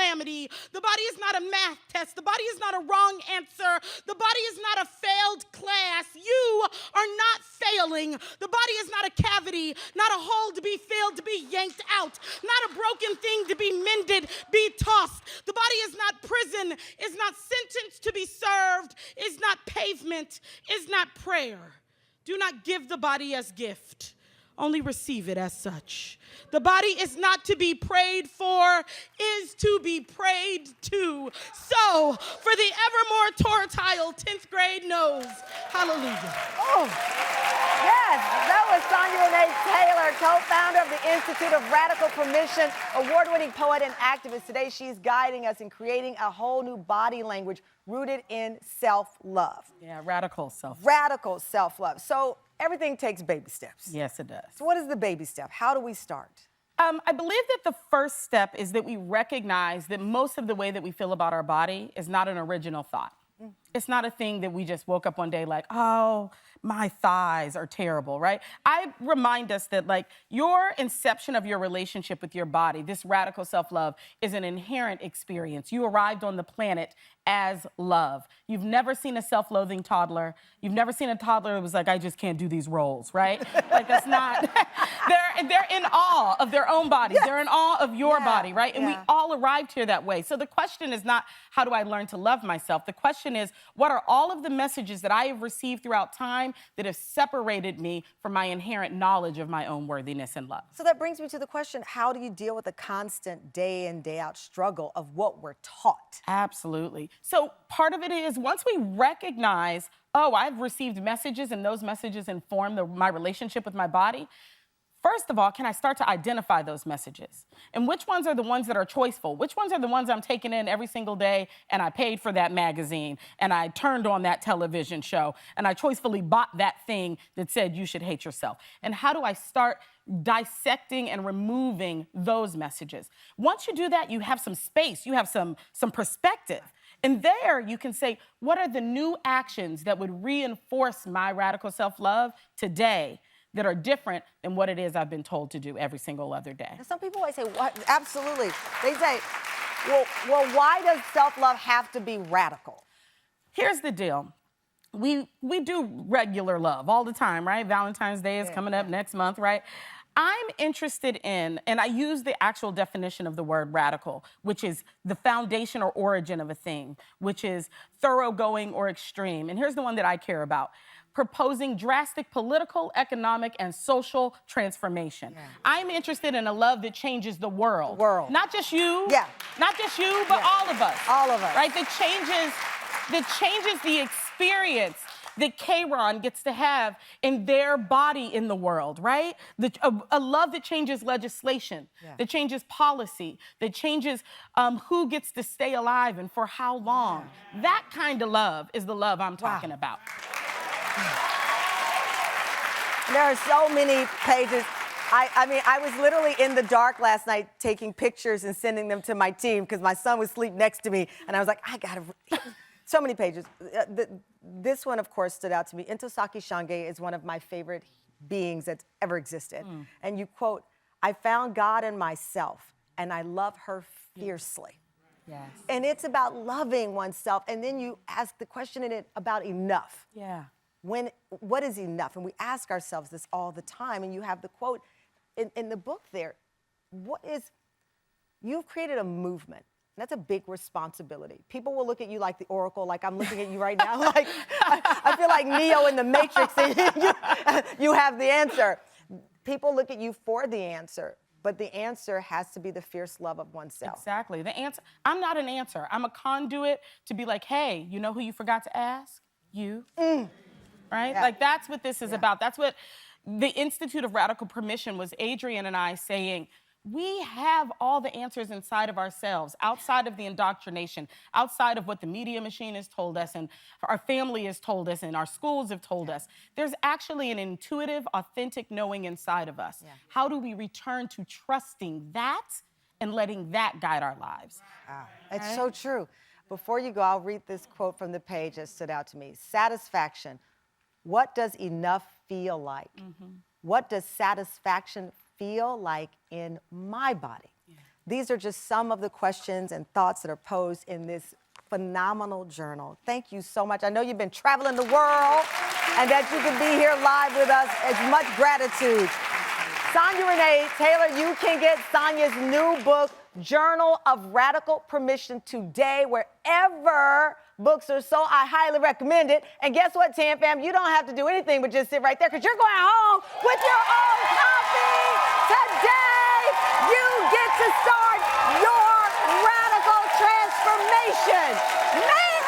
calamity. The body is not a math test. The body is not a wrong answer. The body is not a failed class. You are not failing. The body is not a cavity, not a hole to be filled, to be yanked out, not a broken thing to be mended, be tossed. The body is not prison, is not sentence to be served, is not pavement, is not prayer. Do not give the body as gift. Only receive it as such. The body is not to be prayed for, is to be prayed to. So, for the evermore tortile 10th grade knows. Hallelujah. Oh, yes, that was Sonya Renee Taylor, co-founder of the Institute of Radical Permission, award-winning poet and activist. Today, she's guiding us in creating a whole new body language rooted in self-love. Yeah, radical self-love. Radical self-love. So, everything takes baby steps. Yes, it does. So what is the baby step? How do we start? I believe that the first step is that we recognize that most of the way that we feel about our body is not an original thought. It's not a thing that we just woke up one day like, oh, my thighs are terrible, right? I remind us that like your inception of your relationship with your body, this radical self-love, is an inherent experience. You arrived on the planet as love. You've never seen a self-loathing toddler. You've never seen a toddler that was like, I just can't do these roles, right? Like that's not, they're in awe of their own body. Yes. They're in awe of your body, right? And we all arrived here that way. So the question is not, how do I learn to love myself? The question is, what are all of the messages that I have received throughout time that have separated me from my inherent knowledge of my own worthiness and love? So that brings me to the question, how do you deal with the constant day in, day out struggle of what we're taught? Absolutely. So part of it is once we recognize, oh, I've received messages and those messages inform my relationship with my body, first of all, can I start to identify those messages? And which ones are the ones that are choiceful? Which ones are the ones I'm taking in every single day and I paid for that magazine and I turned on that television show and I choicefully bought that thing that said you should hate yourself? And how do I start dissecting and removing those messages? Once you do that, you have some space, you have some perspective. And there you can say, what are the new actions that would reinforce my radical self-love today that are different than what it is I've been told to do every single other day? And some people might say, what? Absolutely. They say, well, why does self-love have to be radical? Here's the deal. We do regular love all the time, right? Valentine's Day is coming up next month, right? I'm interested in, and I use the actual definition of the word radical, which is the foundation or origin of a thing, which is thoroughgoing or extreme. And here's the one that I care about. Proposing drastic political, economic, and social transformation. Yeah. I'm interested in a love that changes the world. Not just you. Yeah. Not just you, but all of us. All of us. Right? That changes the experience that Kron gets to have in their body in the world, right? A love that changes legislation, that changes policy, that changes who gets to stay alive and for how long. That kind of love is the love I'm talking about. There are so many pages. I mean, I was literally in the dark last night taking pictures and sending them to my team because my son would sleep next to me. And I was like, I gotta, so many pages. This one, of course, stood out to me. Ntozake Shange is one of my favorite beings that's ever existed. And you quote, I found God in myself and I love her fiercely. Yes. And it's about loving oneself. And then you ask the question in it about enough. Yeah. What is enough? And we ask ourselves this all the time. And you have the quote in the book there. You've created a movement. That's a big responsibility. People will look at you like the Oracle, like I'm looking at you right now. Like I feel like Neo in the Matrix, and you have the answer. People look at you for the answer, but the answer has to be the fierce love of oneself. Exactly. The answer. I'm not an answer. I'm a conduit to be like, hey, you know who you forgot to ask? You. Right? Yeah. Like that's what this is about. That's what the Institute of Radical Permission was Adrienne and I saying, we have all the answers inside of ourselves, outside of the indoctrination, outside of what the media machine has told us and our family has told us and our schools have told us. There's actually an intuitive, authentic knowing inside of us. How do we return to trusting that and letting that guide our lives? Wow. It's so true. Before you go, I'll read this quote from the page that stood out to me. Satisfaction. What does enough feel like? What does satisfaction feel like in my body? These are just some of the questions and thoughts that are posed in this phenomenal journal. Thank you so much. I know you've been traveling the world and that you can be here live with us. It's much gratitude. Sonya Renee Taylor, you can get Sonya's new book, Journal of Radical Permission, today, wherever books are sold. I highly recommend it. And guess what, Tam Fam? You don't have to do anything but just sit right there because you're going home with your own copy today. You get to start your radical transformation. Man!